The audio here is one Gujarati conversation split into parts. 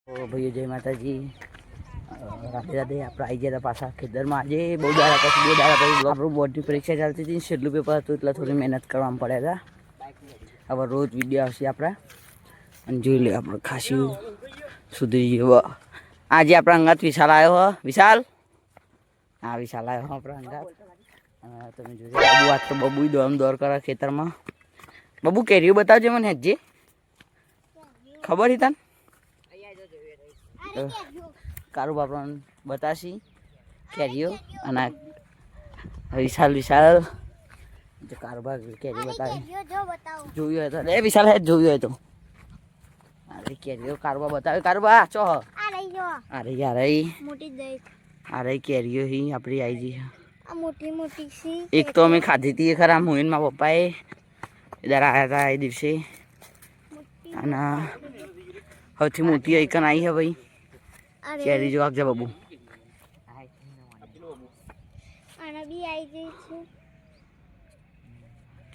ભાઈઓ જય માતાજી, રાધે રાધે. આપણે આવી ગયા હતા પાછા ખેતરમાં. આજે બહુ દાડા પછી 2 દાડા પછી આપણું બોર્ડની પરીક્ષા ચાલતી હતી. છેલ્લું પેપર હતું એટલે થોડી મહેનત કરવામાં પડ્યા હતા. હવે રોજ વિડીયો આવશે આપણા અને જોઈ લે આપણે ખાસી સુધી જઈએ. આજે આપણા અંગાત વિશાલ આવ્યો હો. વિશાલ, હા વિશાલ આવ્યો હો આપણા અંગાત. તમે જોઈ બબુ, આજ તો બબુ દોડ દોડ કરે ખેતરમાં. બબુ કેરીઓ બતાવજે મને હજી ખબર હી તને. કારું બાપરાને બતાશી કેરીઓ અને વિશાલ કારોબાર કેરીઓ બતાવી જોયું હોય તો વિશાલ હે જોયું હોય તો અરે કેરીઓ કારોબાર બતાવે. કારોબાર ચો અરે યાર અરે કેરીઓ હી આપણી આવી ગઈ મોટી મોટી. એક તો અમે ખાધી હતી ખરા મોહિન માં પપ્પાએ ઇધર આયા હતા એ દિવસે અને સૌથી મોટી આઈકન આવી હે ભાઈ કેરી જો આગજે બાબુ.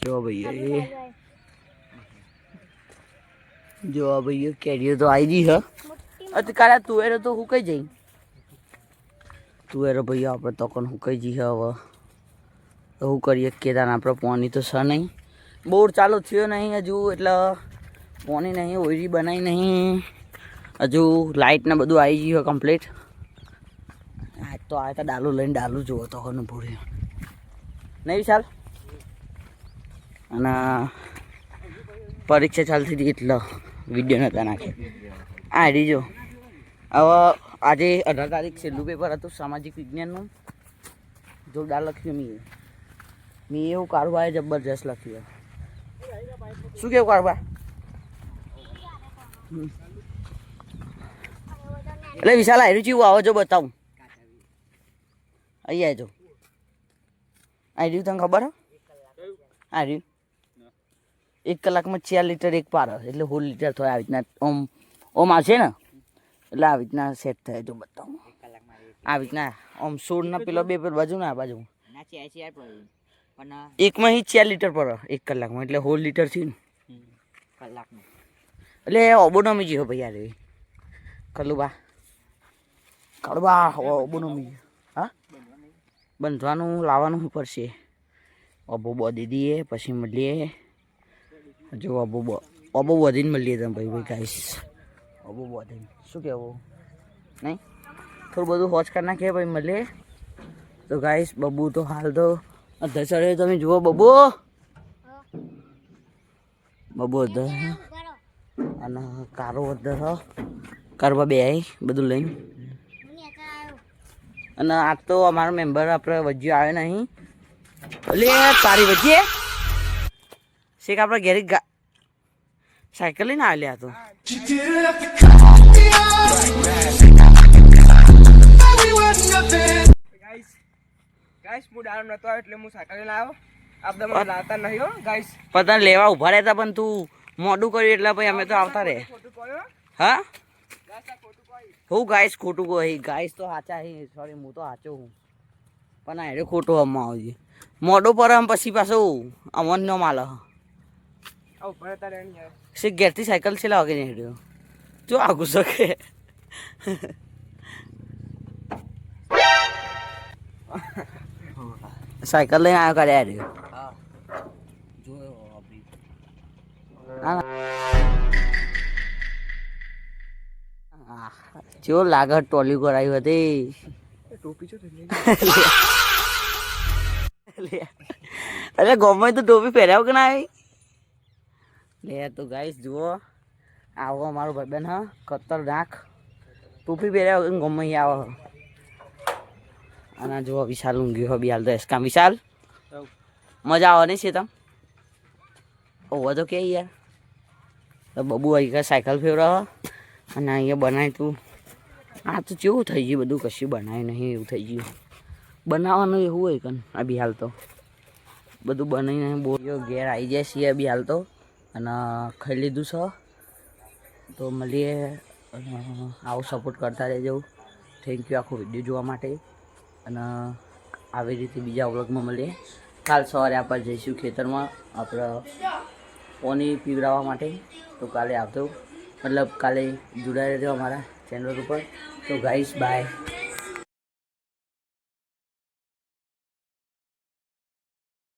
જો ભાઈ જો ભાઈ કેરીઓ તો આવી ગઈ હે. અત્યારે તુવેરો તો હુકાઈ જઈ. તુવેરો ભાઈ આપણે તો કોણ હુકાઈ જઈ હવે શું કરીએ. કેદાર આપણે પાણી તો છે નહીં, બોર ચાલુ થયો નહીં હજુ એટલે પાણી નહીં, ઓયરી બનાવી નહીં હજુ. લાઇટ ને બધું આવી ગયું કમ્પ્લીટ. આજ તો આ ડાલુ લઈને ડાલુ જોવો તો હનું ભૂર્યું નહીં વિશાલ. અને પરીક્ષા ચાલતી હતી એટલે વિડીયો નહોતા નાખે. આ રીજો હવે આજે 18 તારીખ છેલ્લું પેપર હતું સામાજિક વિજ્ઞાનનું. જોરદાર લખ્યું મેં એવું કારોબાર જબરજસ્ત લખ્યું. શું કેવું કારોબાર? એટલે વિશાલ આયરું ચીવું આવો જો બતાવું. અહીં આવજો. આયરું તને ખબર હે? આયરું 1 કલાકમાં 4 લીટર એક પાર એટલે 16 લીટર થાય. આવી રીતના ઓમ આવશે ને એટલે આવી રીતના સેટ થાય. જો બતાવું આવી રીતના આમ 16 ના પેલો 2 બાજુ ના બાજુ એકમાં 4 લીટર પર 1 કલાકમાં એટલે 16 લીટર થયું ને કલાકમાં. એટલે ઓબોનોમી જીવો ભાઈ યાર કલુબા કડબા ઓબોનોમી. હા બંધવાનું લાવવાનું પડશે. અબો બધી દઈએ પછી મળીએ. જો અબો બધીને મળીએ તમે ભાઈ ગાઈસ. અબો બધીને શું કહેવું નહીં થોડું બધું હોજ કરી નાખીએ ભાઈ મળીએ તો ગાઈસ. બબુ તો હાલ તો અધર તમે જુઓ બબુ અધર અને કારો અધર કરવા બે બધું લઈને. અને આ તો અમારો મેમ્બર આપણે વજ્યો આવ્યો નહીં. એટલે તારી વચ્ચે શેખ આપણે ઘેરી સાયકલ લઈને આવ્યા તો. પતંગ લેવા ઉભા રહેતા પણ તું મોડું કર્યું એટલે ભાઈ અમે તો આવતા રે. હા હું ગાઈસ ખોટું કહી. ગાઈસ તો સાચા હી. સોરી હું તો સાચો હું પણ આ ખોટું અમમાં આવજે મોડું પર આમ પછી પાછું અમન નો માલ શીખ ઘેરથી સાયકલ છે લાગે ને હેડ્યો જો આગું શકે. સાયકલ લઈને આવ્યો કરે યાર. જો લાગત ટોલી કરાવી હતી. અરે ગમે તો ટોપી પહેર્યા કે ના આવી લે. તો ગાઈસ જુઓ આવો અમારો ભાઈબંધ હા ખતરનાક ટોપી પહેર્યા વગર ગમે આવો. અને જુઓ વિશાલ ઊંઘ્યો હો બી હાલ તો એસકામ. વિશાલ મજા આવે નહીં છે તમ ઓવો તો કે યાર. તો બબુ અહીંયા સાયકલ ફેરવા અને અહીંયા બનાવી તું. આ તો કેવું થઈ ગયું બધું કશું બનાવ્યું નહીં એવું થઈ ગયું. બનાવવાનું એવું હોય કન આ બી હાલ તો બધું બનાવીને બહુ ઘેર આવી જાય છીએ બી હાલ તો. અને ખાઈ લીધું છે તો મળીએ. આવું સપોર્ટ કરતા રહેજો. થેન્ક યુ આખો વિડીયો જોવા માટે. અને આવી રીતે બીજા વ્લોગમાં મળીએ. કાલ સવારે આપણે જઈશું ખેતરમાં આપણે પાણી પીવડાવવા માટે. તો કાલે આવતો મતલબ કાલે જોડાઈ રહેજો અમારા ચેનલ ઉપર. તો ગાઈસ બાય.